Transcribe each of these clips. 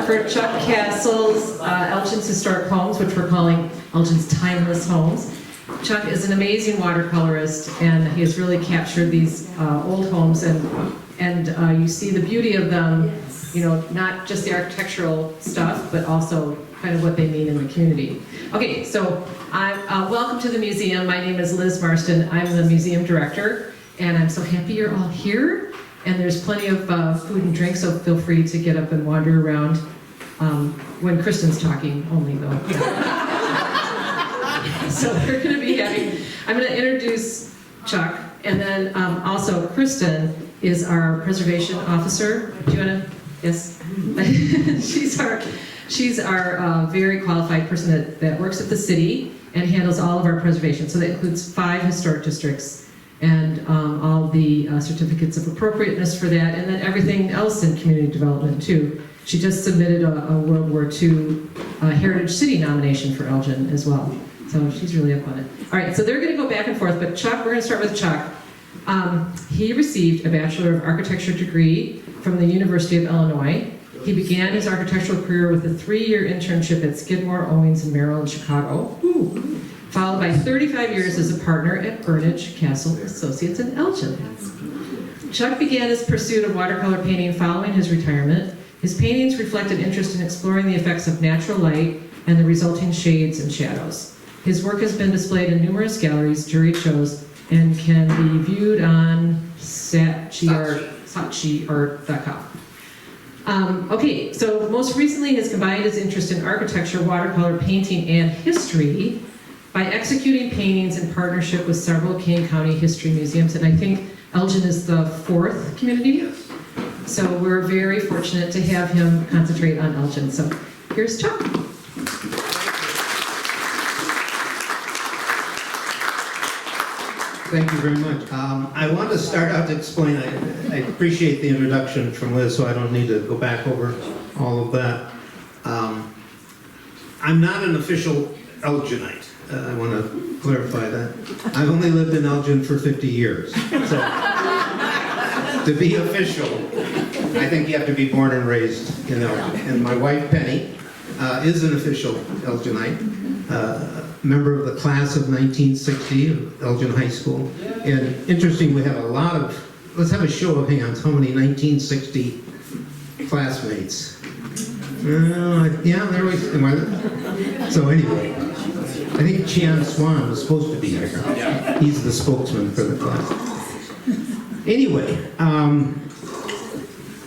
for Chuck Cassell's Elgin's Historic Homes, which we're calling Elgin's Timeless Homes. Chuck is an amazing watercolorist, and he has really captured these old homes, and you see the beauty of them, you know, not just the architectural stuff, but also kind of what they mean in the community. Okay, so welcome to the museum. My name is Liz Marston. I'm the museum director, and I'm so happy you're all here. And there's plenty of food and drink, so feel free to get up and wander around when Kristen's talking only, though. So we're going to be I'm going to introduce Chuck, and then also Christen is our preservation officer. Do you want to? Yes. she's our very qualified person that works at the city and handles all of our preservation. So that includes 5 historic districts and all the certificates of appropriateness for that, and then everything else in community development too. She just submitted a World War II Heritage City nomination for Elgin as well. So she's really up on it. All right, so they're going to go back and forth, but Chuck, we're going to start with Chuck. He received a Bachelor of Architecture degree from the University of Illinois. He began his architectural career with a 3-year internship at Skidmore, Owings & Merrill in Chicago, followed by 35 years as a partner at Burnage, Cassell Associates in Elgin. Chuck began his pursuit of watercolor painting following his retirement. His paintings reflect an interest in exploring the effects of natural light and the resulting shades and shadows. His work has been displayed in numerous galleries, juried shows, and can be viewed on saatchiart.com. Okay, so most recently he has combined his interest in architecture, watercolor, painting, and history by executing paintings in partnership with several King County history museums, and I think Elgin is the 4th community. So we're very fortunate to have him concentrate on Elgin. So here's Chuck. Thank you very much. I want to start out to explain, I appreciate the introduction from Liz, so I don't need to go back over all of that. I'm not an official Elginite. I want to clarify that. I've only lived in Elgin for 50 years. So to be official, I think you have to be born and raised in Elgin. And my wife, Penny, is an official Elginite. Member of the class of 1960 of Elgin High School. And interesting, we have a lot of, let's have a show of hands, how many 1960 classmates? Yeah, there we go. So anyway, I think Chan Swan was supposed to be here. He's the spokesman for the class. Anyway,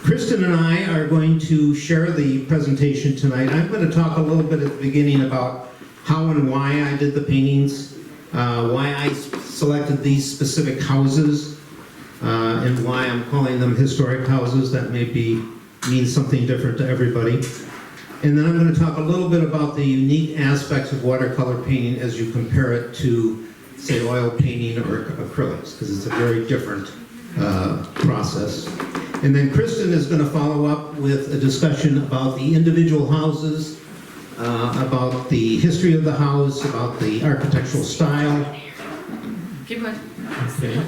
Christen and I are going to share the presentation tonight. I'm going to talk a little bit at the beginning about how and why I did the paintings, why I selected these specific houses, and why I'm calling them historic houses. That may mean something different to everybody. And then I'm going to talk a little bit about the unique aspects of watercolor painting as you compare it to, say, oil painting or acrylics, because it's a very different process. And then Christen is going to follow up with a discussion about the individual houses, about the history of the house, about the architectural style. Keep going. Okay.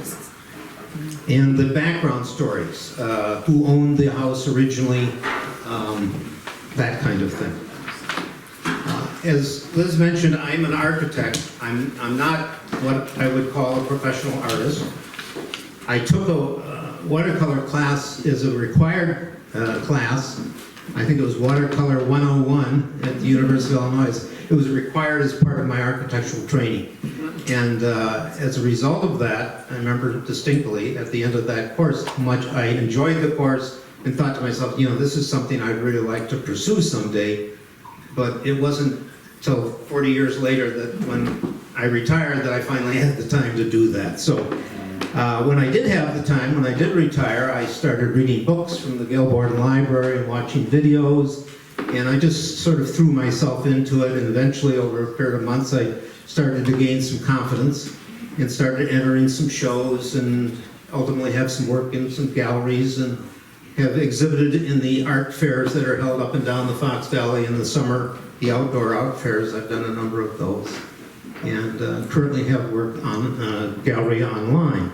And the background stories, who owned the house originally, that kind of thing. As Liz mentioned, I'm an architect. I'm not what I would call a professional artist. I took a watercolor class as a required class. I think it was Watercolor 101 at the University of Illinois. It was required as part of my architectural training. And as a result of that, I remember distinctly at the end of that course how much I enjoyed the course and thought to myself, you know, this is something I'd really like to pursue someday. But it wasn't till 40 years later that when I retired that I finally had the time to do that. So when I did have the time, when I did retire, I started reading books from the Gilbourne Library and watching videos, and I just sort of threw myself into it, and eventually over a period of months I started to gain some confidence and started entering some shows and ultimately have some work in some galleries and have exhibited in the art fairs that are held up and down the Fox Valley in the summer, the outdoor art fairs. I've done a number of those, and currently have work on a gallery online.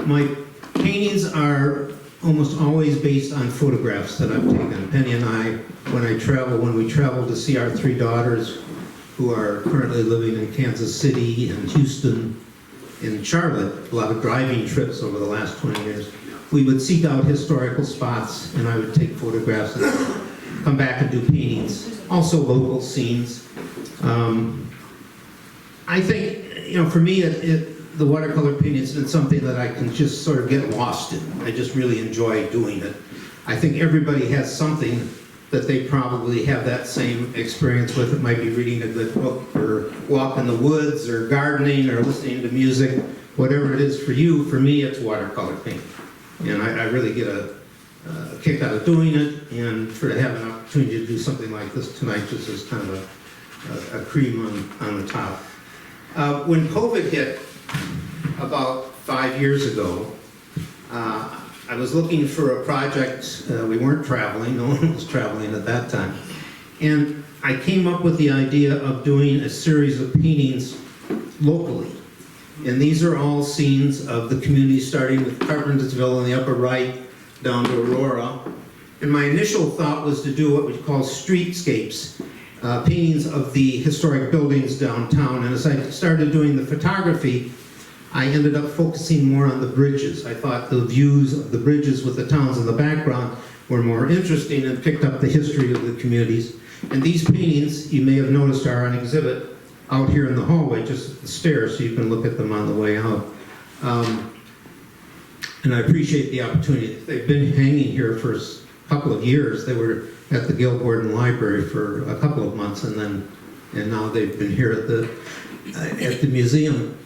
My paintings are almost always based on photographs that I've taken. Penny and I, when we travel to see our 3 daughters who are currently living in Kansas City and Houston and Charlotte, a lot of driving trips over the last 20 years, we would seek out historical spots and I would take photographs and come back and do paintings, also local scenes. I think, for me, the watercolor painting has been something that I can just sort of get lost in. I just really enjoy doing it. I think everybody has something that they probably have that same experience with. It might be reading a good book, or walk in the woods, or gardening, or listening to music, whatever it is for you. For me, it's watercolor painting. And I really get a kick out of doing it, and for to have an opportunity to do something like this tonight just is kind of a cream on the top. When COVID hit about 5 years ago, I was looking for a project. We weren't traveling, no one was traveling at that time. And I came up with the idea of doing a series of paintings locally. And these are all scenes of the community, starting with Carpentersville in the upper right, down to Aurora. And my initial thought was to do what we call streetscapes, paintings of the historic buildings downtown. And as I started doing the photography, I ended up focusing more on the bridges. I thought the views of the bridges with the towns in the background were more interesting, and picked up the history of the communities. And these paintings, you may have noticed, are on exhibit out here in the hallway, just at the stairs, so you can look at them on the way out. And I appreciate the opportunity. They've been hanging here for a couple of years. They were at the Gilborden Library for a couple of months, and now they've been here at the museum.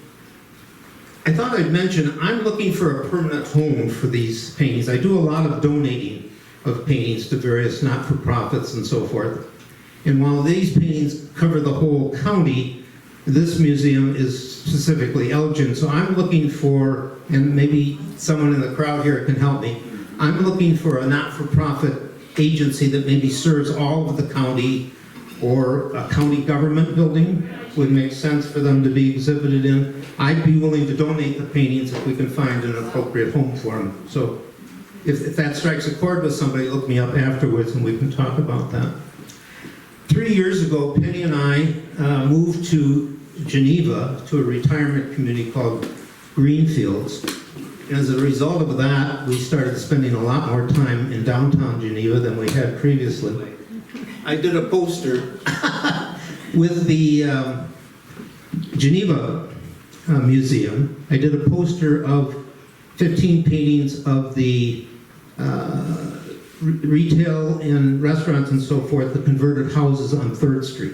I thought I'd mention, I'm looking for a permanent home for these paintings. I do a lot of donating of paintings to various not-for-profits and so forth. And while these paintings cover the whole county, this museum is specifically Elgin. So I'm looking for, and maybe someone in the crowd here can help me, I'm looking for a not-for-profit agency that maybe serves all of the county, or a county government building would make sense for them to be exhibited in. I'd be willing to donate the paintings if we can find an appropriate home for them. So if that strikes a chord with somebody, look me up afterwards and we can talk about that. 3 years ago, Penny and I moved to Geneva, to a retirement community called Greenfields. And as a result of that, we started spending a lot more time in downtown Geneva than we had previously. I did a poster with the Geneva Museum. I did a poster of 15 paintings of the retail and restaurants and so forth, the converted houses on 3rd Street.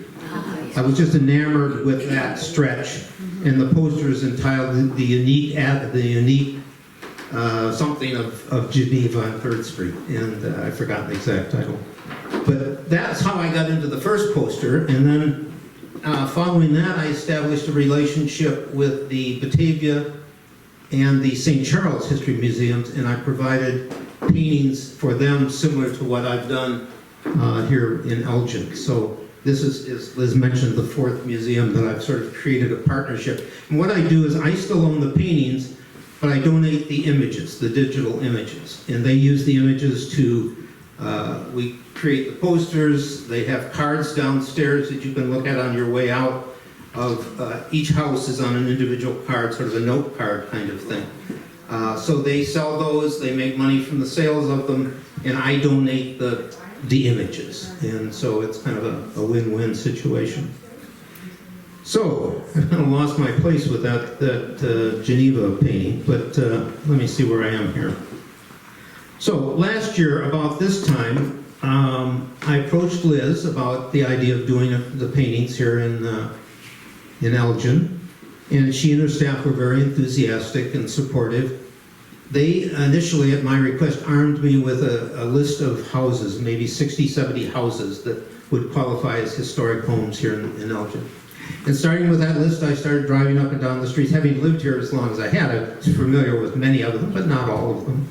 I was just enamored with that stretch, and the poster is entitled "The Unique Something of Geneva on 3rd Street," and I forgot the exact title. But that's how I got into the first poster, and then following that, I established a relationship with the Batavia and the St. Charles History Museums, and I provided paintings for them similar to what I've done here in Elgin. So this is, as Liz mentioned, the 4th museum that I've sort of created a partnership. And what I do is I still own the paintings, but I donate the images, the digital images. And they use the images to, we create the posters. They have cards downstairs that you can look at on your way out of, each house is on an individual card, sort of a note card kind of thing. So they sell those, they make money from the sales of them, and I donate the images. And so it's kind of a win-win situation. So, I kind of lost my place with that Geneva painting, but let me see where I am here. So, last year, about this time, I approached Liz about the idea of doing the paintings here in Elgin, and she and her staff were very enthusiastic and supportive. They initially, at my request, armed me with a list of houses, maybe 60, 70 houses that would qualify as historic homes here in Elgin. And starting with that list, I started driving up and down the streets. Having lived here as long as I had, I was familiar with many of them, but not all of them.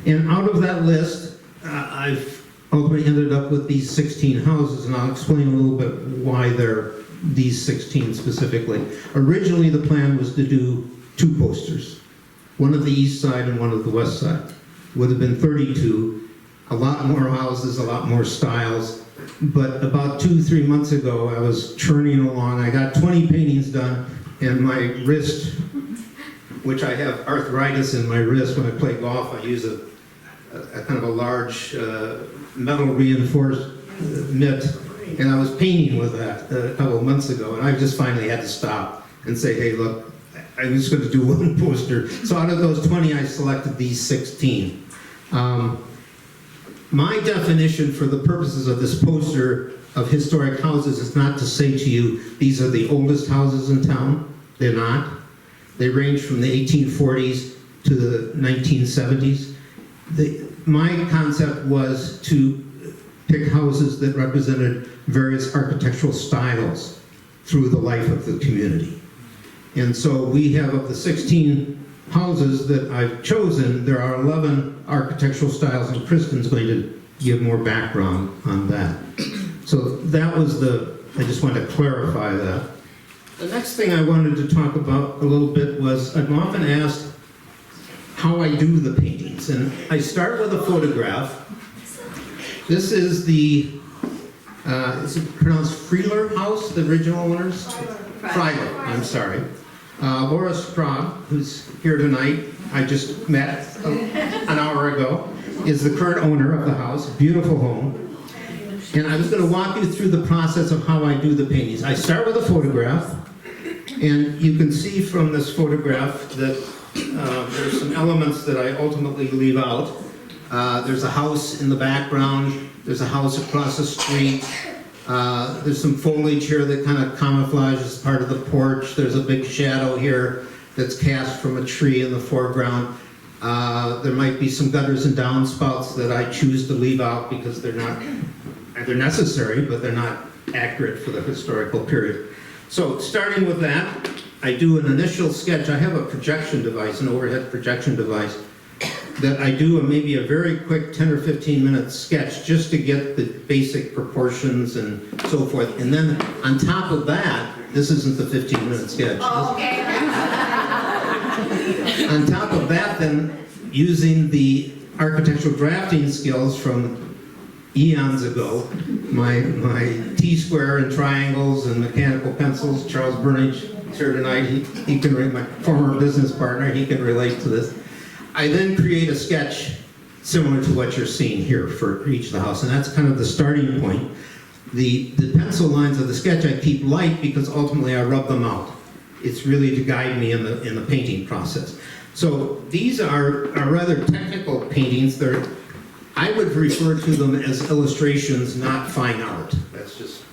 And out of that list, I've ultimately ended up with these 16 houses, and I'll explain a little bit why they're these 16 specifically. Originally, the plan was to do 2 posters, one of the east side and one of the west side. would have been 32. A lot more houses, a lot more styles. But about 2-3 months ago, I was churning along. I got 20 paintings done, and my wrist, which I have arthritis in my wrist when I play golf, I use a kind of a large metal reinforced mitt, and I was painting with that a couple of months ago, and I just finally had to stop and say, hey, look, I'm just going to do one poster. So out of those 20, I selected these 16. My definition for the purposes of this poster of historic houses is not to say to you, these are the oldest houses in town. They're not. They range from the 1840s to the 1970s. My concept was to pick houses that represented various architectural styles through the life of the community. And so we have, of the 16 houses that I've chosen, there are 11 architectural styles, and Christen's going to give more background on that. So that was I just wanted to clarify that. The next thing I wanted to talk about a little bit was, I'm often asked how I do the paintings, and I start with a photograph. This is is it pronounced Freeler House, the original owners? Freiler, I'm sorry. Laura Straub, who's here tonight, I just met an hour ago, is the current owner of the house. Beautiful home. And I was going to walk you through the process of how I do the paintings. I start with a photograph, and you can see from this photograph that there's some elements that I ultimately leave out. There's a house in the background. There's a house across the street. There's some foliage here that kind of camouflages part of the porch. There's a big shadow here that's cast from a tree in the foreground. There might be some gutters and downspouts that I choose to leave out because they're necessary, but they're not accurate for the historical period. So starting with that, I do an initial sketch. I have a projection device, an overhead projection device, that I do maybe a very quick 10 or 15 minute sketch just to get the basic proportions and so forth. And then on top of that, this isn't the 15-minute sketch. Oh, okay. On top of that, then, using the architectural drafting skills from eons ago, my T-square and triangles and mechanical pencils, Charles Burnage is here tonight, he can, my former business partner, he can relate to this. I then create a sketch similar to what you're seeing here for each of the house, and that's kind of the starting point. The pencil lines of the sketch I keep light because ultimately I rub them out. It's really to guide me in the painting process. So these are rather technical paintings. I would refer to them as illustrations, not fine art. That's just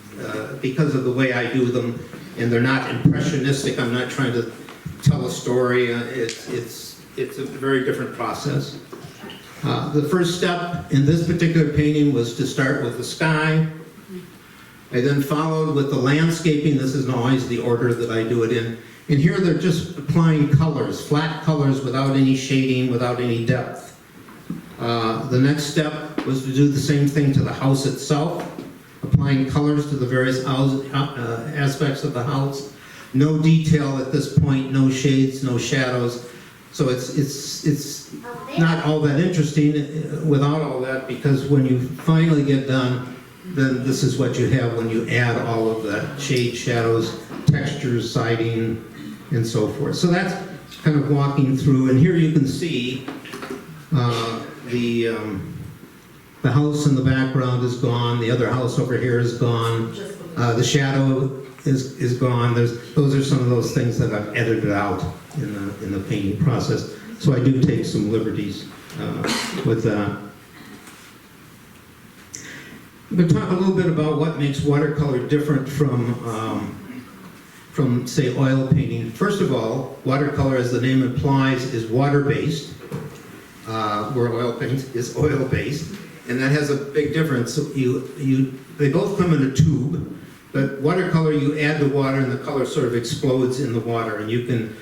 because of the way I do them, and they're not impressionistic. I'm not trying to tell a story. It's a very different process. The first step in this particular painting was to start with the sky. I then followed with the landscaping. This isn't always the order that I do it in. And here they're just applying colors, flat colors without any shading, without any depth. The next step was to do the same thing to the house itself, applying colors to the various aspects of the house. No detail at this point, no shades, no shadows. So it's not all that interesting without all that, because when you finally get done, then this is what you have when you add all of that: shade, shadows, textures, siding, and so forth. So that's kind of walking through, and here you can see the house in the background is gone, the other house over here is gone, the shadow is gone. Those are some of those things that I've edited out in the painting process. So I do take some liberties with that. I'm going to talk a little bit about what makes watercolor different from say oil painting. First of all, watercolor, as the name implies, is water-based, where oil paint is oil-based, and that has a big difference. So they both come in a tube. But watercolor, you add the water and the color sort of explodes in the water, and you can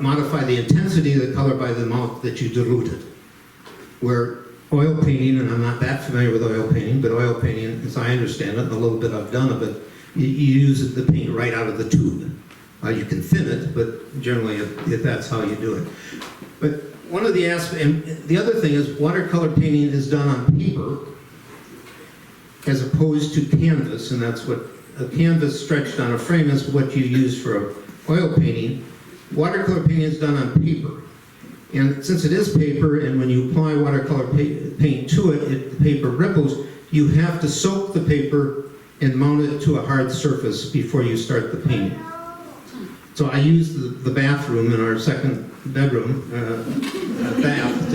modify the intensity of the color by the amount that you dilute it. Where oil painting, and I'm not that familiar with oil painting, but oil painting, as I understand it, and a little bit I've done of it, you use the paint right out of the tube. You can thin it, but generally that's how you do it. But one of the aspects, and the other thing is watercolor painting is done on paper as opposed to canvas, and that's what a canvas stretched on a frame is what you use for oil painting. Watercolor painting is done on paper. And since it is paper, and when you apply watercolor paint to it, the paper ripples, you have to soak the paper and mount it to a hard surface before you start the painting. So I used the bathroom in our second bedroom bath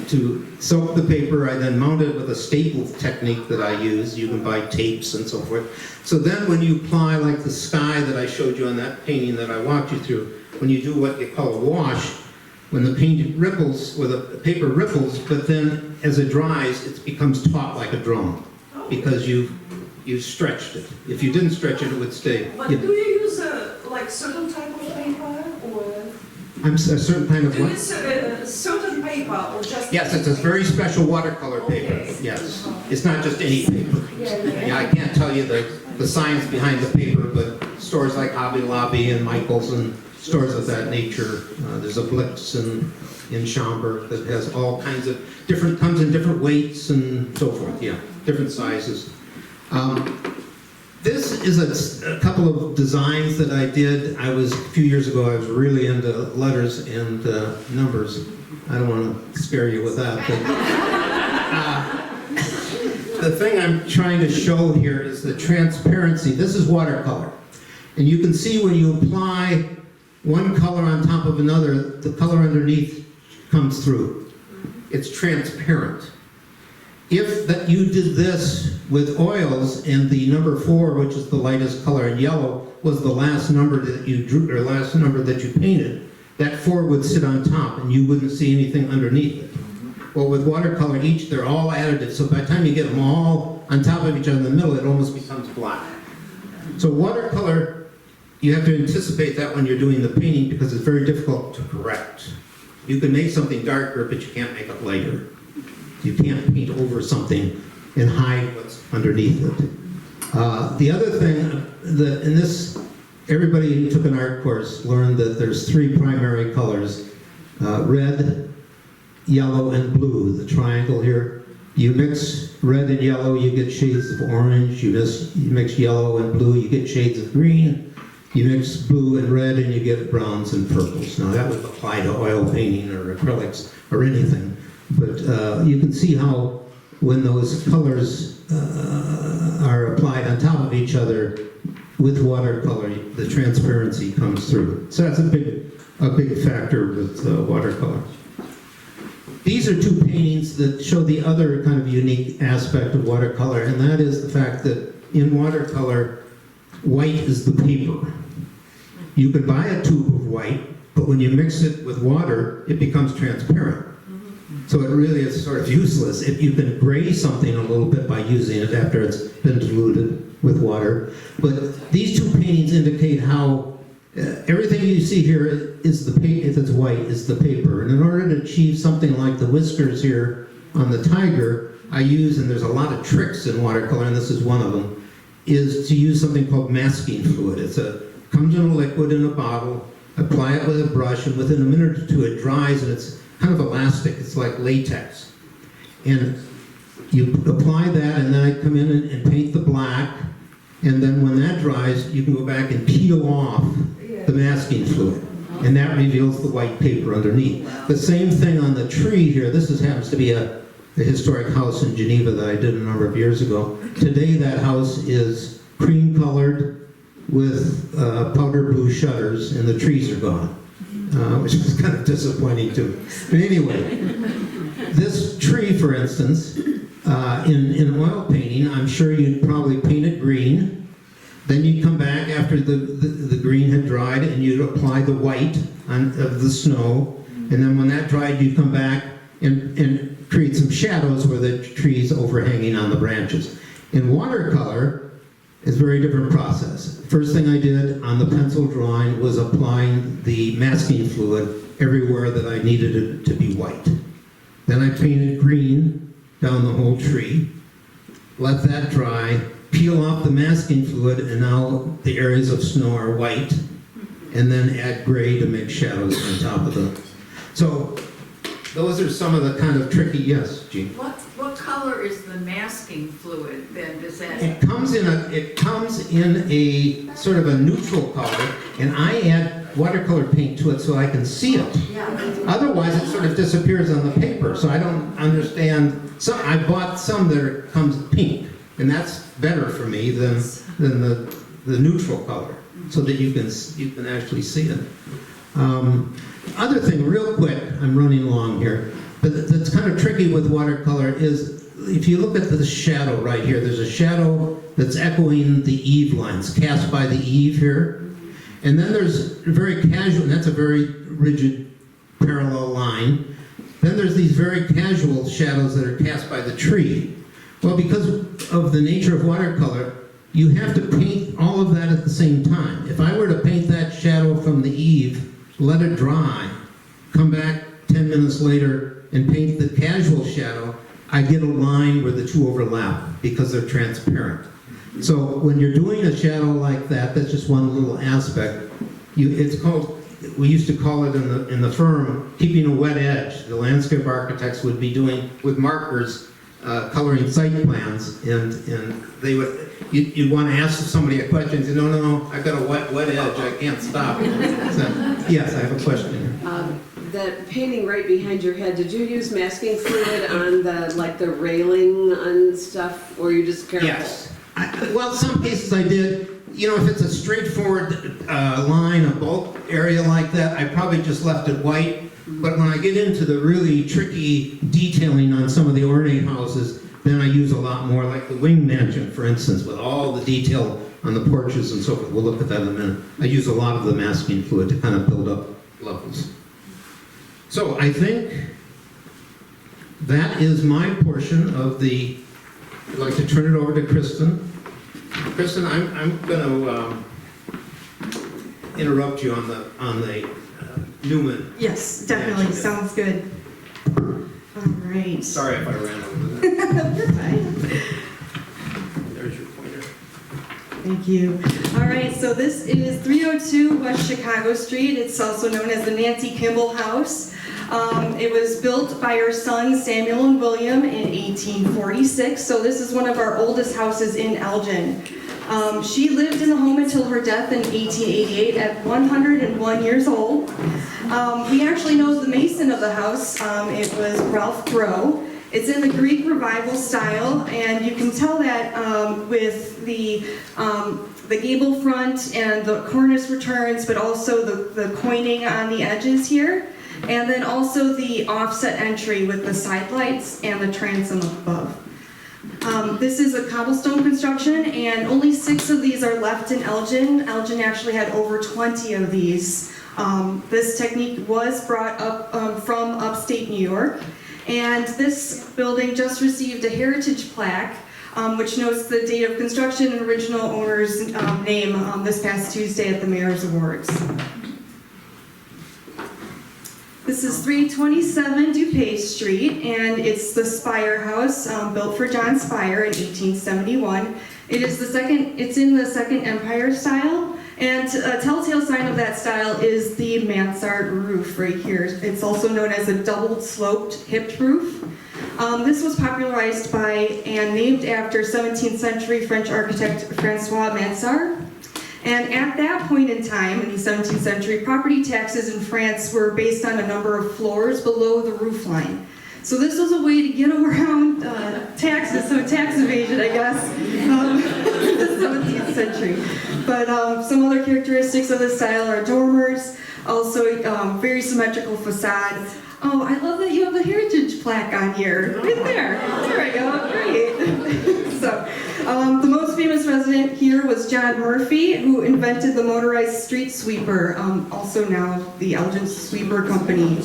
to soak the paper. I then mounted it with a staple technique that I use. You can buy tapes and so forth. So then when you apply, like the sky that I showed you on that painting that I walked you through, when you do what you call a wash, when the paint ripples, or the paper ripples, but then as it dries, it becomes taut like a drum because you've stretched it. If you didn't stretch it, it would stay. But do you use like certain type of paper, or I'm a certain kind of do you what? use certain paper, or just? Yes, it's a very special watercolor paper. Okay. Yes, it's not just any paper. Yeah. I can't tell you the science behind the paper, but stores like Hobby Lobby and Michaels and stores of that nature. There's a Blix in Schaumburg that has all kinds of comes in different weights and so forth. Yeah, different sizes. This is a couple of designs that I did. A few years ago, I was really into letters and numbers. I don't want to scare you with that, but the thing I'm trying to show here is the transparency. This is watercolor. And you can see when you apply one color on top of another, the color underneath comes through. It's transparent. If that you did this with oils and the number 4, which is the lightest color in yellow, was the last number that you drew, or last number that you painted, that 4 would sit on top and you wouldn't see anything underneath it. Well, with watercolor, they're all additive, so by the time you get them all on top of each other in the middle, it almost becomes black. So watercolor, you have to anticipate that when you're doing the painting because it's very difficult to correct. You can make something darker, but you can't make it lighter. You can't paint over something and hide what's underneath it. The other thing, everybody who took an art course learned that there's 3 primary colors, red, yellow, and blue, the triangle here. You mix red and yellow, you get shades of orange. You mix yellow and blue, you get shades of green. You mix blue and red, and you get browns and purples. Now that would apply to oil painting or acrylics or anything. But you can see how when those colors are applied on top of each other with watercolor, the transparency comes through. So that's a big factor with watercolor. These are 2 paintings that show the other kind of unique aspect of watercolor, and that is the fact that in watercolor, white is the paper. You can buy a tube of white, but when you mix it with water, it becomes transparent. So it really is sort of useless. If you can gray something a little bit by using it after it's been diluted with water. But these 2 paintings indicate how everything you see here is the paper. If it's white, is the paper. And in order to achieve something like the whiskers here on the tiger, I use, and there's a lot of tricks in watercolor, and this is one of them, is to use something called masking fluid. Comes in a liquid in a bottle, apply it with a brush, and within a minute or 2 it dries, and it's kind of elastic. It's like latex. And you apply that, and then I come in and paint the black, and then when that dries, you can go back and peel off the masking fluid, and that reveals the white paper underneath. The same thing on the tree here. This happens to be a historic house in Geneva that I did a number of years ago. Today that house is cream colored with powder blue shutters, and the trees are gone, which is kind of disappointing too. But anyway, this tree, for instance, in oil painting, I'm sure you'd probably paint it green. Then you'd come back after the green had dried, and you'd apply the white of the snow. And then when that dried, you'd come back and create some shadows where the tree's overhanging on the branches. In watercolor, it's a very different process. First thing I did on the pencil drawing was applying the masking fluid everywhere that I needed it to be white. Then I painted green down the whole tree, let that dry, peel off the masking fluid, and now the areas of snow are white, and then add gray to make shadows on top of them. So those are some of the kind of tricky, yes, Jean? What color is the masking fluid then? Does that? It comes in a sort of a neutral color, and I add watercolor paint to it so I can see it. Yeah. Otherwise, it sort of disappears on the paper, so I don't understand. I bought some that comes pink, and that's better for me than the neutral color, so that you can actually see it. Other thing, real quick, I'm running long here, but that's kind of tricky with watercolor is if you look at the shadow right here, there's a shadow that's echoing the eave lines, cast by the eave here. And then there's very casual, and that's a very rigid parallel line. Then there's these very casual shadows that are cast by the tree. Well, because of the nature of watercolor, you have to paint all of that at the same time. If I were to paint that shadow from the eave, let it dry, come back 10 minutes later and paint the casual shadow, I get a line where the two overlap because they're transparent. So when you're doing a shadow like that, that's just one little aspect. It's called, we used to call it in the firm, keeping a wet edge. The landscape architects would be doing with markers, coloring site plans, and they would, you'd want to ask somebody a question and say, no, I've got a wet edge, I can't stop. So, yes, I have a question. That painting right behind your head, did you use masking fluid on the railing and stuff, or you just careful? Yes. Well, some cases I did. You know, if it's a straightforward line, a bulk area like that, I probably just left it white. But when I get into the really tricky detailing on some of the ornate houses, then I use a lot more, like the wing mansion, for instance, with all the detail on the porches and so forth. We'll look at that in a minute. I use a lot of the masking fluid to kind of build up levels. So I think that is my portion of the, I'd like to turn it over to Christen. Christen, I'm going to interrupt you on the Newman. Yes, definitely. Mansion. Sounds good. All right. Sorry if I ran over that. You're fine. There's your pointer. Thank you. All right, so this is 302 West Chicago Street. It's also known as the Nancy Kimball House. It was built by her sons Samuel and William in 1846, so this is one of our oldest houses in Elgin. She lived in the home until her death in 1888 at 101 years old. We actually know the mason of the house. It was Ralph Grow. It's in the Greek Revival style, and you can tell that with the gable front and the cornice returns, but also the coining on the edges here. And then also the offset entry with the side lights and the transom above. This is a cobblestone construction, and only 6 of these are left in Elgin. Elgin actually had over 20 of these. This technique was brought up from upstate New York, and this building just received a heritage plaque, which notes the date of construction and original owner's name this past Tuesday at the Mayor's Awards. This is 327 DuPage Street, and it's the Spire House, built for John Spire in 1871. It's in the Second Empire style, and a telltale sign of that style is the mansard roof right here. It's also known as a double-sloped hipped roof. This was popularized by and named after 17th century French architect Francois Mansart. And at that point in time, in the 17th century, property taxes in France were based on a number of floors below the roof line. So this was a way to get around taxes, so tax evasion, I guess, in the 17th century. But some other characteristics of this style are dormers, also very symmetrical facade. Oh, I love that you have the heritage plaque on here, right there. There we go, great. So, the most famous resident here was John Murphy, who invented the motorized street sweeper, also now the Elgin Sweeper Company.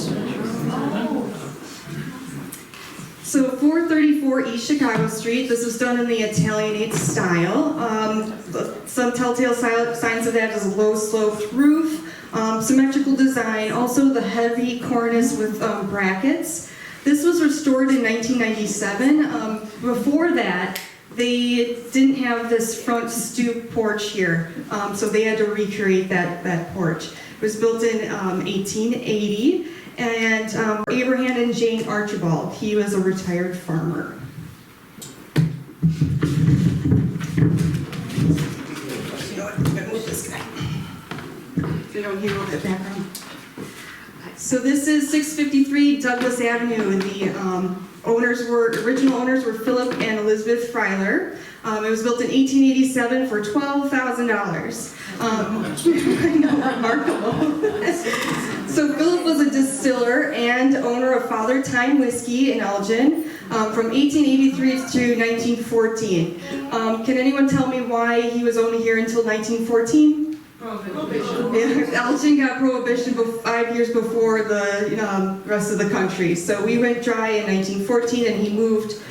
So 434 East Chicago Street, this was done in the Italianate style. Some telltale signs of that is a low-sloped roof, symmetrical design, also the heavy cornice with brackets. This was restored in 1997. Before that, they didn't have this front stoop porch here, so they had to recreate that porch. It was built in 1880, and Abraham and Jane Archibald. He was a retired farmer. You know what, I'm gonna move this guy. They don't hear all that background. So this is 653 Douglas Avenue, and the original owners were Philip and Elizabeth Freiler. It was built in 1887 for $12,000. I know, remarkable. So Philip was a distiller and owner of Father Time Whiskey in Elgin from 1883 to 1914. Can anyone tell me why he was only here until 1914? Prohibition. Elgin got prohibition 5 years before the rest of the country. So we went dry in 1914 and he moved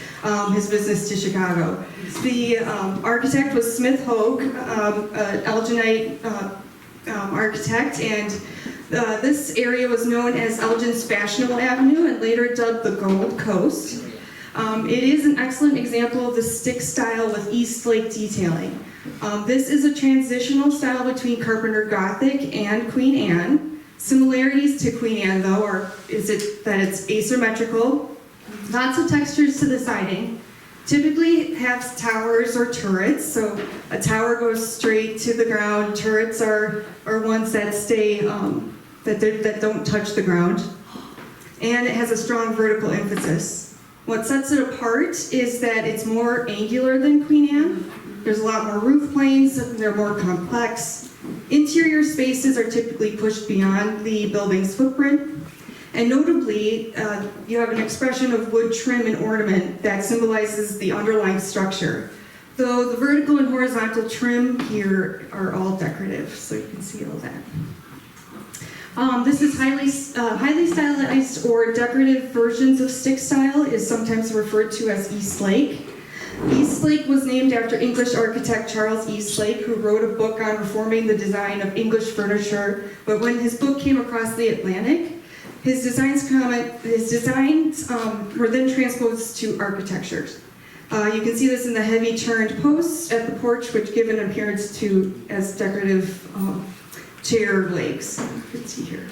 his business to Chicago. The architect was Smith Hogue, an Elginite architect, and this area was known as Elgin's Fashionable Avenue and later dubbed the Gold Coast. It is an excellent example of the stick style with East Lake detailing. This is a transitional style between Carpenter Gothic and Queen Anne. Similarities to Queen Anne, though, is that it's asymmetrical, lots of textures to the siding, typically has towers or turrets, so a tower goes straight to the ground. Turrets are ones that stay, that don't touch the ground, and it has a strong vertical emphasis. What sets it apart is that it's more angular than Queen Anne. There's a lot more roof planes, they're more complex. Interior spaces are typically pushed beyond the building's footprint. And notably, you have an expression of wood trim and ornament that symbolizes the underlying structure. Though the vertical and horizontal trim here are all decorative, so you can see all that. This is highly stylized or decorative versions of stick style is sometimes referred to as East Lake. East Lake was named after English architect Charles Eastlake, who wrote a book on reforming the design of English furniture, but when his book came across the Atlantic, his designs were then transposed to architecture. You can see this in the heavy turned posts at the porch, which give an appearance to as decorative chair legs. You can see here.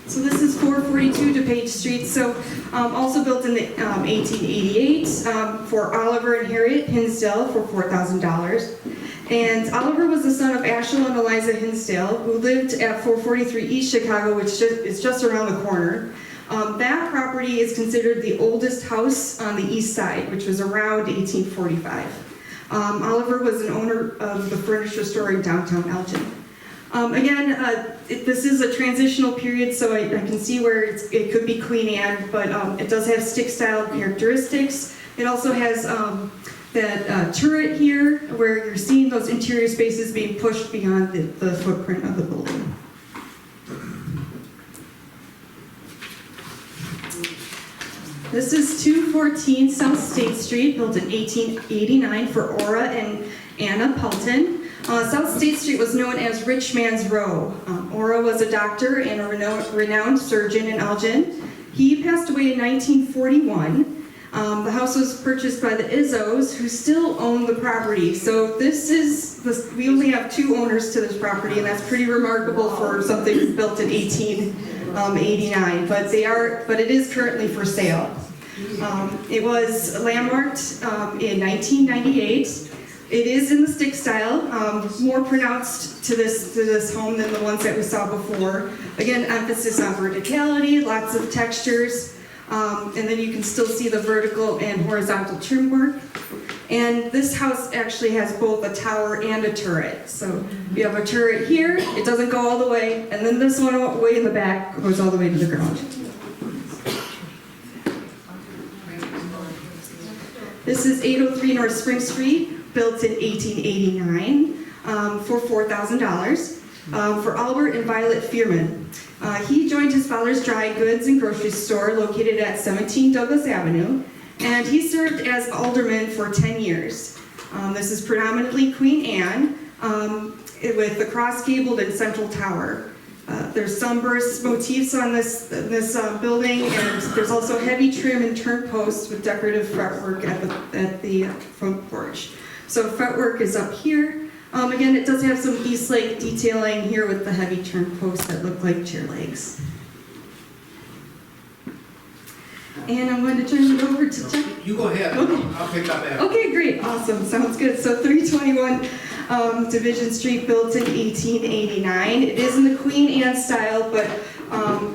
So this is 442 DuPage Street. So also built in the 1888 for Oliver and Harriet Hinsdale for $4,000. And Oliver was the son of Ashel and Eliza Hinsdale, who lived at 443 East Chicago, which is just around the corner. That property is considered the oldest house on the east side, which was around 1845. Oliver was an owner of the furniture store in downtown Elgin. This is a transitional period, so I can see where it could be Queen Anne, but it does have stick style characteristics. It also has that turret here, where you're seeing those interior spaces being pushed beyond the footprint of the building. This is 214 South State Street, built in 1889 for Ora and Anna Pelton. South State Street was known as Rich Man's Row. Ora was a doctor and a renowned surgeon in Elgin. He passed away in 1941. The house was purchased by the Izzos, who still own the property. So we only have two owners to this property, and that's pretty remarkable for something built in 1889. But it is currently for sale. It was landmarked in 1998. It is in the stick style, more pronounced to this home than the ones that we saw before. Again, emphasis on verticality, lots of textures, and then you can still see the vertical and horizontal trim work. And this house actually has both a tower and a turret. So you have a turret here, it doesn't go all the way, and then this one way in the back goes all the way to the ground. This is 803 North Spring Street, built in 1889 for $4,000 for Albert and Violet Fearman. He joined his father's dry goods and grocery store located at 17 Douglas Avenue, and he served as alderman for 10 years. This is predominantly Queen Anne with the cross-gabled and central tower. There's sunburst motifs on this building, and there's also heavy trim and turn posts with decorative fretwork at the front porch. So fretwork is up here. Again, it does have some Eastlake detailing here with the heavy turn posts that look like chair legs. And I'm going to turn it over to Chuck. You go ahead. Okay. I'll pick up after. Okay, great, awesome, sounds good. So 321 Division Street, built in 1889. It is in the Queen Anne style, but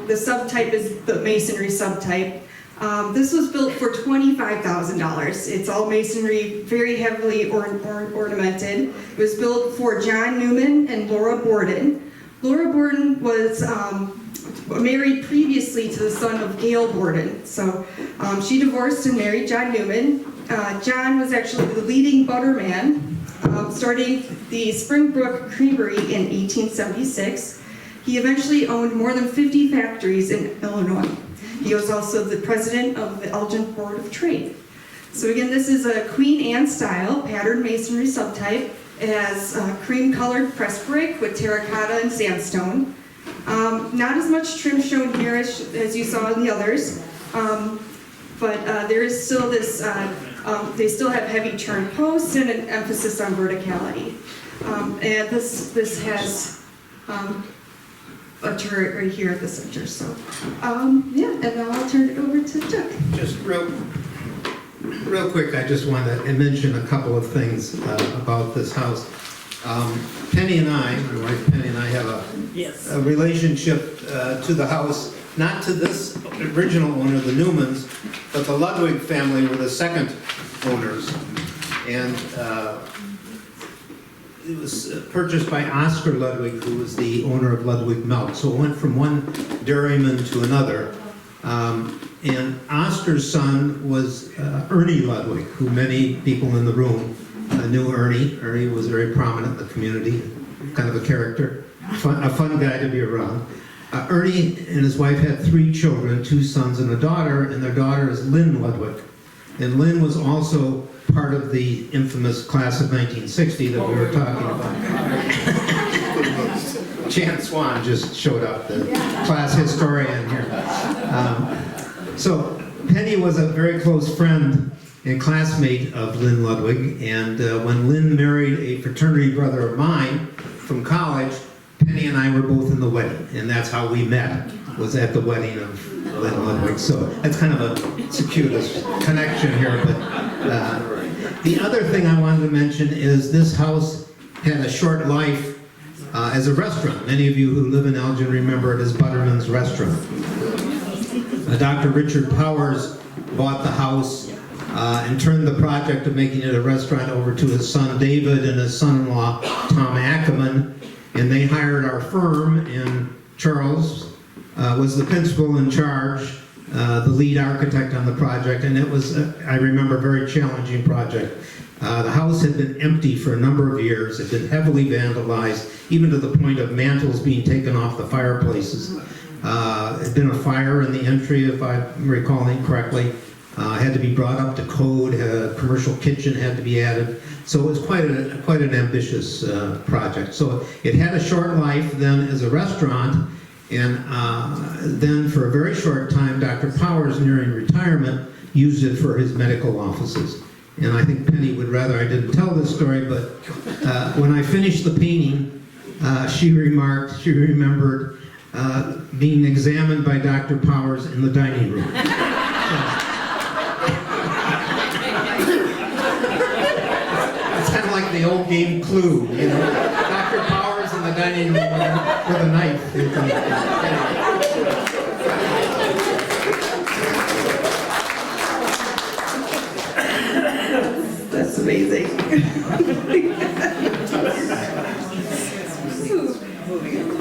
the subtype is the masonry subtype. This was built for $25,000. It's all masonry, very heavily ornamented. It was built for John Newman and Laura Borden. Laura Borden was married previously to the son of Gail Borden. So she divorced and married John Newman. John was actually the leading butterman, starting the Springbrook Creamery in 1876. He eventually owned more than 50 factories in Illinois. He was also the president of the Elgin Board of Trade. So again, this is a Queen Anne style patterned masonry subtype. It has cream-colored pressed brick with terracotta and sandstone. Not as much trim shown here as you saw in the others, but there is still this, they still have heavy turn posts and an emphasis on verticality. And this has a turret right here at the center. So, yeah, and now I'll turn it over to Chuck. Just real quick, I just want to mention a couple of things about this house. Penny and I, my wife Penny and I, have a relationship to the house, not to this original owner, the Newmans, but the Ludwig family were the second owners. And it was purchased by Oscar Ludwig, who was the owner of Ludwig Milk. So it went from one dairyman to another. And Oscar's son was Ernie Ludwig, who many people in the room knew Ernie. Ernie was very prominent in the community, kind of a character, a fun guy to be around. Ernie and his wife had 3 children, 2 sons and a daughter, and their daughter is Lynn Ludwig. And Lynn was also part of the infamous class of 1960 that we were talking about. Jan Swan just showed up, the class historian here. So Penny was a very close friend and classmate of Lynn Ludwig, and when Lynn married a fraternity brother of mine from college, Penny and I were both in the wedding, and that's how we met, was at the wedding of Lynn Ludwig. So that's kind of a circuitous connection here. But the other thing I wanted to mention is this house had a short life as a restaurant. Many of you who live in Elgin remember it as Butterman's Restaurant. Dr. Richard Powers bought the house and turned the project of making it a restaurant over to his son David and his son-in-law Tom Ackerman, and they hired our firm, and Charles was the principal in charge, the lead architect on the project, and it was, I remember, a very challenging project. The house had been empty for a number of years. It had been heavily vandalized, even to the point of mantles being taken off the fireplaces. There had been a fire in the entry, if I'm recalling correctly. Had to be brought up to code. A commercial kitchen had to be added. So it was quite an ambitious project. So it had a short life then as a restaurant, and then for a very short time, Dr. Powers, nearing retirement, used it for his medical offices. And I think Penny would rather I didn't tell this story, but when I finished the painting, she remembered being examined by Dr. Powers in the dining room. It's kind of like the old game Clue, you know. Dr. Powers in the dining room with a knife. That's amazing.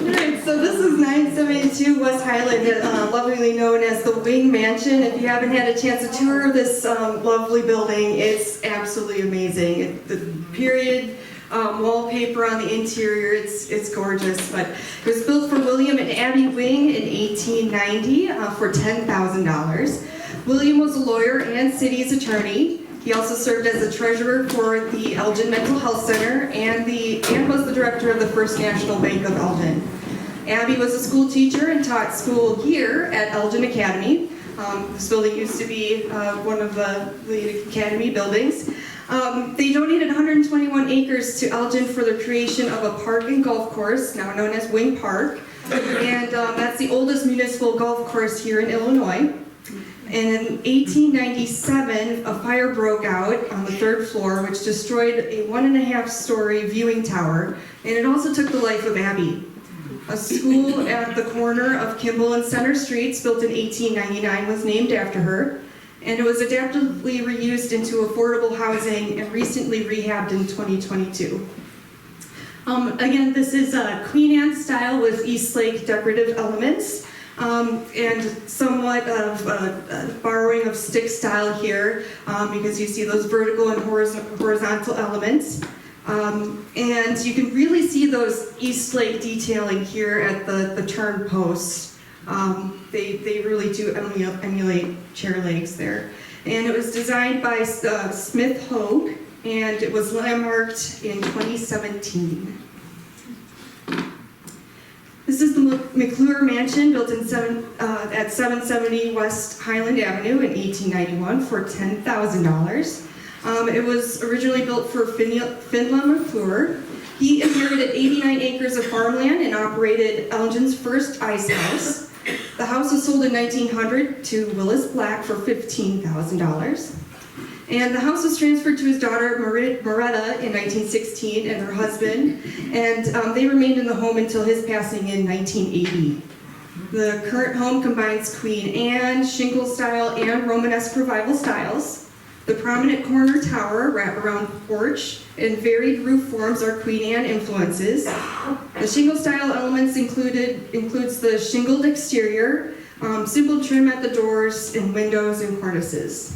Alright, so this is 972 West Highland, lovingly known as the Wing Mansion. If you haven't had a chance to tour this lovely building, it's absolutely amazing. The period wallpaper on the interior, it's gorgeous. But it was built for William and Abby Wing in 1890 for $10,000. William was a lawyer and city's attorney. He also served as the treasurer for the Elgin Mental Health Center and was the director of the First National Bank of Elgin. Abby was a school teacher and taught school here at Elgin Academy. This building used to be one of the academy buildings. They donated 121 acres to Elgin for the creation of a park and golf course, now known as Wing Park. And that's the oldest municipal golf course here in Illinois. And in 1897, a fire broke out on the 3rd floor, which destroyed a 1.5-story viewing tower, and it also took the life of Abby. A school at the corner of Kimball and Center Streets, built in 1899, was named after her, and it was adaptively reused into affordable housing and recently rehabbed in 2022. Again, this is Queen Anne style with Eastlake decorative elements. And somewhat of borrowing of stick style here, because you see those vertical and horizontal elements. And you can really see those Eastlake detailing here at the turn posts. They really do emulate chair legs there. And it was designed by Smith Hogue, and it was landmarked in 2017. This is the McClure Mansion, built at 770 West Highland Avenue in 1891 for $10,000. It was originally built for Finla McClure. He inherited 89 acres of farmland and operated Elgin's first ice house. The house was sold in 1900 to Willis Black for $15,000. And the house was transferred to his daughter Moretta in 1916 and her husband, and they remained in the home until his passing in 1980. The current home combines Queen Anne, shingle style, and Romanesque revival styles. The prominent corner tower, wraparound porch, and varied roof forms are Queen Anne influences. The shingle style elements includes the shingled exterior, simple trim at the doors and windows and cornices.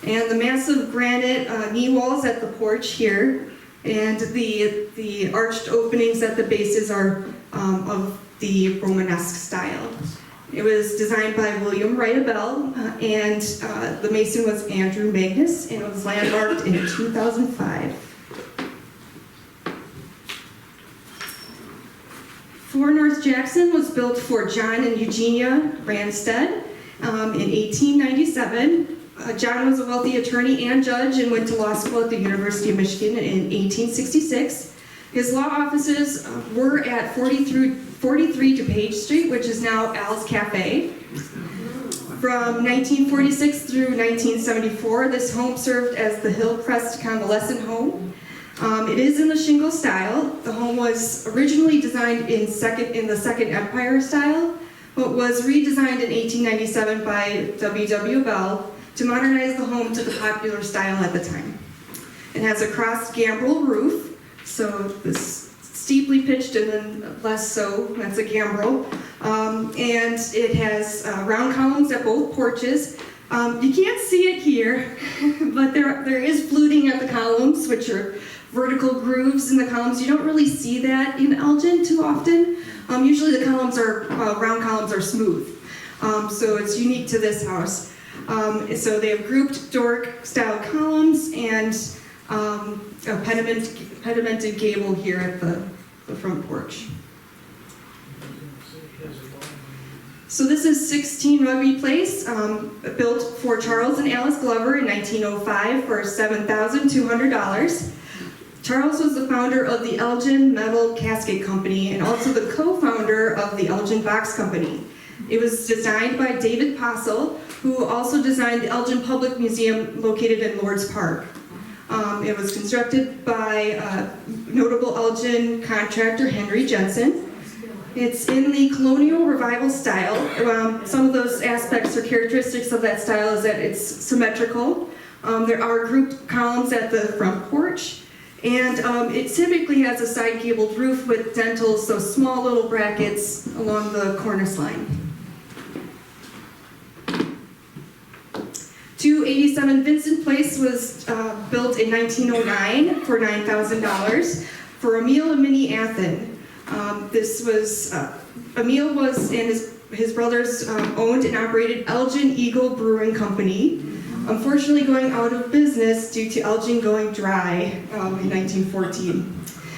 And the massive granite knee walls at the porch here, and the arched openings at the bases are of the Romanesque style. It was designed by William Wright-Abel, and the mason was Andrew Magnus, and it was landmarked in 2005. Fort North Jackson was built for John and Eugenia Ranstead in 1897. John was a wealthy attorney and judge and went to law school at the University of Michigan in 1866. His law offices were at 43 DuPage Street, which is now Al's Cafe. From 1946 through 1974, this home served as the Hillcrest Convalescent Home. It is in the shingle style. The home was originally designed in the Second Empire style, but was redesigned in 1897 by W.W. Bell to modernize the home to the popular style at the time. It has a crossed gambrel roof, so this steeply pitched and then less so, that's a gambrel. And it has round columns at both porches. You can't see it here, but there is fluting at the columns, which are vertical grooves in the columns. You don't really see that in Elgin too often. Usually the columns are, round columns are smooth. So it's unique to this house. So they have grouped Doric style columns and a pedimented gable here at the front porch. So this is 16 Rugby Place, built for Charles and Alice Glover in 1905 for $7,200. Charles was the founder of the Elgin Metal Casket Company and also the co-founder of the Elgin Box Company. It was designed by David Possel, who also designed the Elgin Public Museum located in Lord's Park. It was constructed by notable Elgin contractor Henry Jensen. It's in the colonial revival style. Some of those aspects or characteristics of that style is that it's symmetrical. There are grouped columns at the front porch, and it typically has a side gabled roof with dentils, so small little brackets along the cornice line. 287 Vincent Place was built in 1909 for $9,000 for Emil and Minnie Athen. Emil was and his brothers owned and operated Elgin Eagle Brewing Company, unfortunately going out of business due to Elgin going dry in 1914.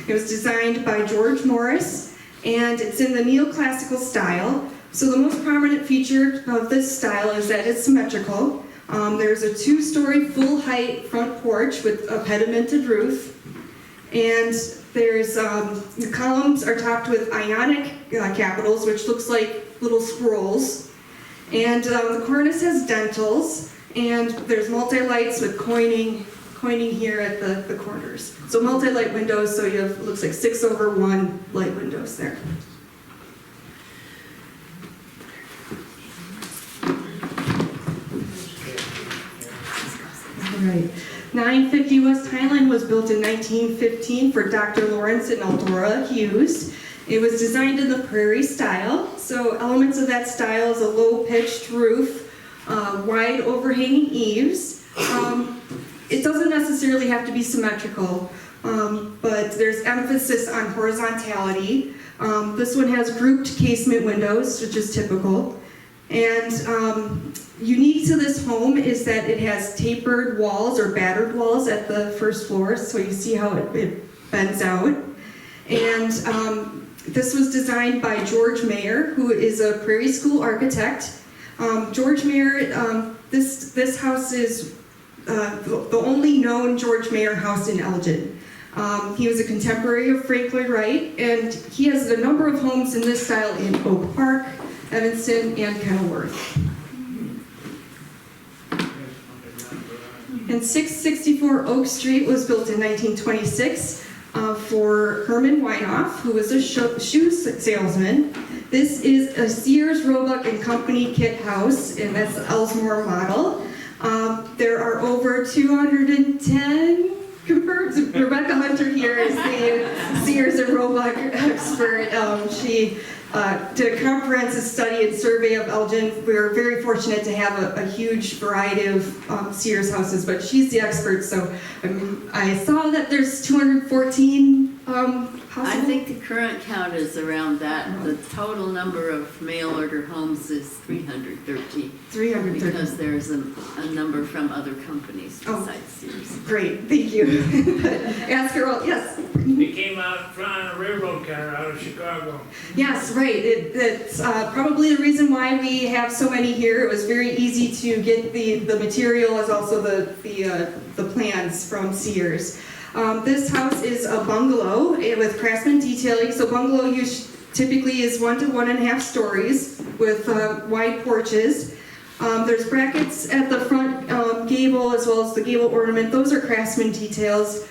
It was designed by George Morris, and it's in the neoclassical style. So the most prominent feature of this style is that it's symmetrical. There's a 2-story full-height front porch with a pedimented roof. And there's, the columns are topped with Ionic capitals, which looks like little scrolls. And the cornice has dentils, and there's multi-lights with coining here at the corners. So multi-light windows, so you have, it looks like 6/1 light windows there. All right. 950 West Highland was built in 1915 for Dr. Lawrence and Eldora Hughes. It was designed in the prairie style, so elements of that style is a low-pitched roof, wide overhanging eaves. It doesn't necessarily have to be symmetrical, but there's emphasis on horizontality. This one has grouped casement windows, which is typical. And unique to this home is that it has tapered walls or battered walls at the first floor, so you see how it bends out. And this was designed by George Mayer, who is a Prairie School architect. George Mayer, this house is the only known George Mayer house in Elgin. He was a contemporary of Frank Lloyd Wright, and he has a number of homes in this style in Oak Park, Evanston, and Kenilworth. And 664 Oak Street was built in 1926 for Herman Weinoff, who was a shoe salesman. This is a Sears, Roebuck and Company kit house, and that's the Elsmore model. There are over 210 confirmed. Rebecca Hunter here is the Sears and Roebuck expert. She did a comprehensive study and survey of Elgin. We were very fortunate to have a huge variety of Sears houses, but she's the expert, so I saw that there's 214 houses. I think the current count is around that. The total number of mail order homes is 313. 330. Because there's a number from other companies Oh. besides Sears. Great, thank you. Ask her all, yes. It came out front of a railroad car out of Chicago. Yes, right. It's probably the reason why we have so many here. It was very easy to get the material as also the plans from Sears. This house is a bungalow with craftsman detailing. So bungalow typically is 1 to 1.5 stories with wide porches. There's brackets at the front gable as well as the gable ornament. Those are craftsman details.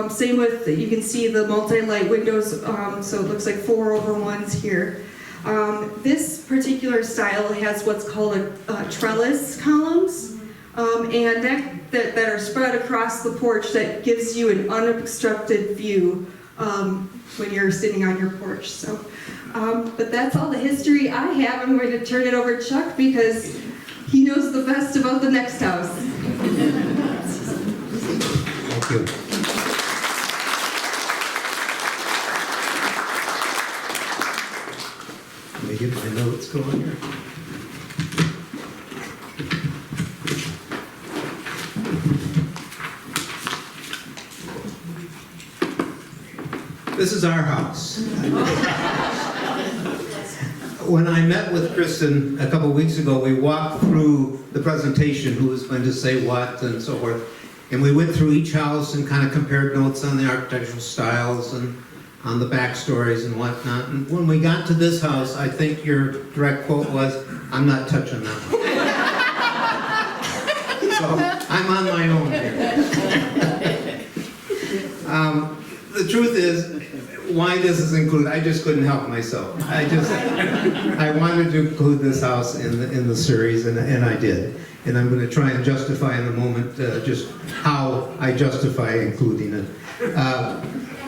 Same with, you can see the multi-light windows, so it looks like 4/1s here. This particular style has what's called a trellis columns, and that are spread across the porch that gives you an unobstructed view when you're sitting on your porch. So, but that's all the history I have. I'm going to turn it over to Chuck because he knows the best about the next house. Thank you. Let me get my notes going here. This is our house. When I met with Christen a couple weeks ago, we walked through the presentation, who was going to say what and so forth. And we went through each house and kind of compared notes on the architectural styles and on the backstories and whatnot. And when we got to this house, I think your direct quote was, "I'm not touching that one." So I'm on my own here. The truth is, why this is included, I just couldn't help myself. I wanted to include this house in the series, and I did. And I'm going to try and justify in a moment just how I justify including it.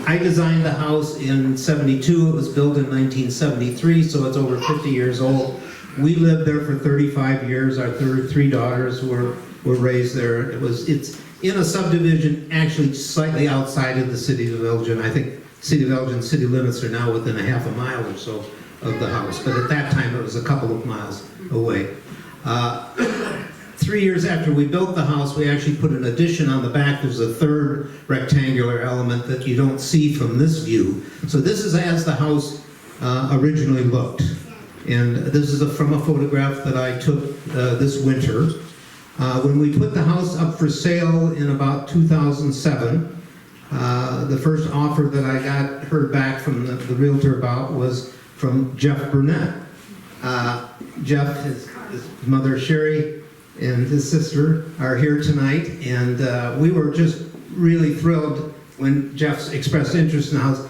I designed the house in '72. It was built in 1973, so it's over 50 years old. We lived there for 35 years. Our three daughters were raised there. It's in a subdivision actually slightly outside of the city of Elgin. I think city of Elgin city limits are now within a half a mile or so of the house, but at that time it was a couple of miles away. 3 years after we built the house, we actually put an addition on the back. There's a third rectangular element that you don't see from this view. So this is as the house originally looked. And this is from a photograph that I took this winter. When we put the house up for sale in about 2007, the first offer that I heard back from the realtor about was from Jeff Burnett. Jeff, his mother Sherry, and his sister are here tonight, and we were just really thrilled when Jeff expressed interest in the house.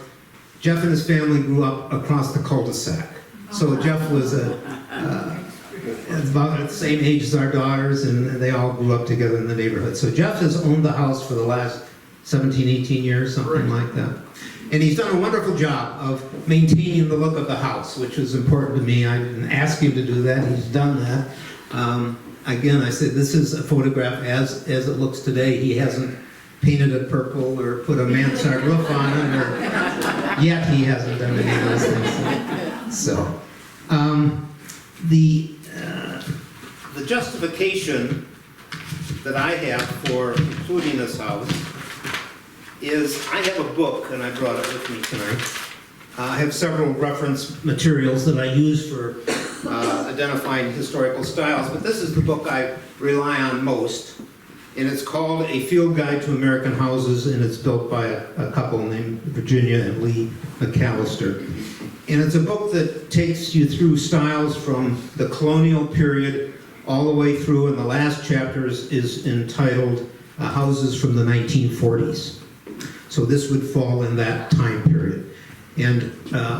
Jeff and his family grew up across the cul-de-sac. So Jeff was about the same age as our daughters, and they all grew up together in the neighborhood. So Jeff has owned the house for the last 17, 18 years, something like that. And he's done a wonderful job of maintaining the look of the house, which was important to me. I didn't ask him to do that, he's done that. Again, I said, this is a photograph as it looks today. He hasn't painted it purple or put a mansard roof on it, or yet he hasn't done any of those things. So, the justification that I have for including this house is I have a book, and I brought it with me tonight. I have several reference materials that I use for identifying historical styles, but this is the book I rely on most, and it's called A Field Guide to American Houses, and it's built by a couple named Virginia and Lee McAllister. And it's a book that takes you through styles from the colonial period all the way through, and the last chapter is entitled Houses from the 1940s. So this would fall in that time period. And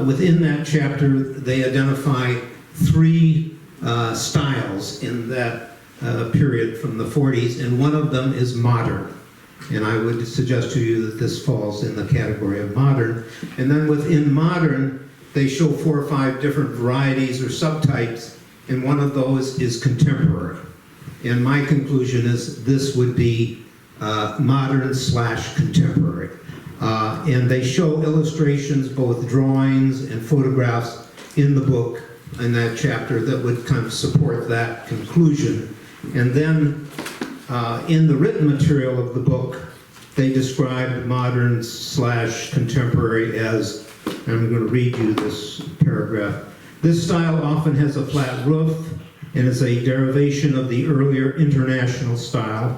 within that chapter, they identify 3 styles in that period from the 40s, and one of them is modern. And I would suggest to you that this falls in the category of modern. And then within modern, they show 4 or 5 different varieties or subtypes, and one of those is contemporary. And my conclusion is this would be modern/contemporary. And they show illustrations, both drawings and photographs in the book, in that chapter, that would kind of support that conclusion. And then in the written material of the book, they describe modern/contemporary as, and I'm going to read you this paragraph. This style often has a flat roof and is a derivation of the earlier international style.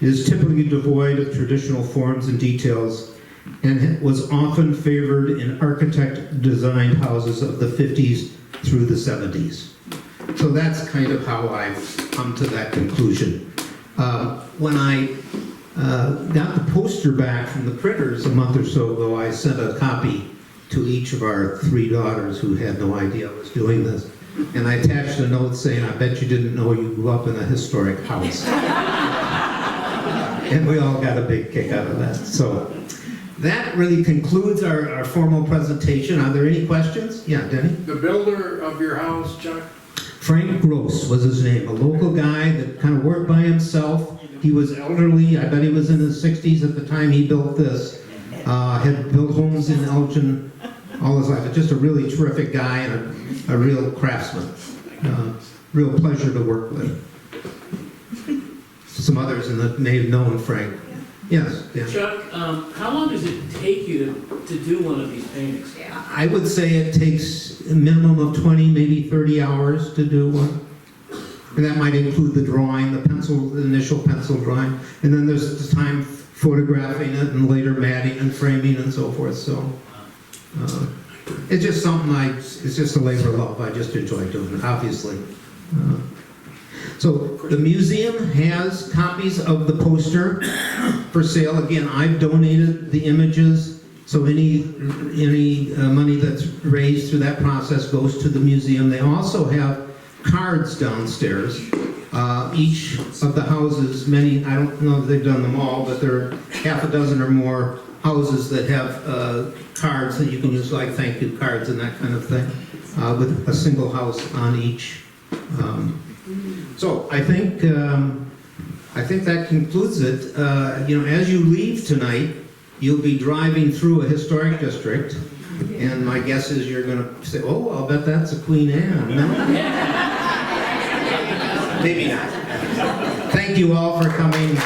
It is typically devoid of traditional forms and details, and was often favored in architect-designed houses of the 50s through the 70s. So that's kind of how I've come to that conclusion. When I got the poster back from the printers a month or so ago, I sent a copy to each of our 3 daughters who had no idea I was doing this. And I attached a note saying, I bet you didn't know you grew up in a historic house. And we all got a big kick out of that. So that really concludes our formal presentation. Are there any questions? Yeah, Denny? The builder of your house, Chuck? Frank Gross was his name, a local guy that kind of worked by himself. He was elderly. I bet he was in his 60s at the time he built this. Had built homes in Elgin all his life. Just a really terrific guy and a real craftsman. Real pleasure to work with. Some others in the may have known Frank. Yes, Dan. Chuck, how long does it take you to do one of these paintings? I would say it takes a minimum of 20, maybe 30 hours to do one. And that might include the drawing, the initial pencil drawing. And then there's the time photographing it and later matting and framing and so forth. So it's just something it's just a labor of love. I just enjoy doing it, obviously. So the museum has copies of the poster for sale. Again, I've donated the images, so any money that's raised through that process goes to the museum. They also have cards downstairs. Each of the houses, many, I don't know if they've done them all, but there are half a dozen or more houses that have cards that you can use, like thank you cards and that kind of thing, with a single house on each. So I think that concludes it. As you leave tonight, you'll be driving through a historic district, and my guess is you're going to say, "Oh, I'll bet that's a Queen Anne." No? Maybe not. Thank you all for coming.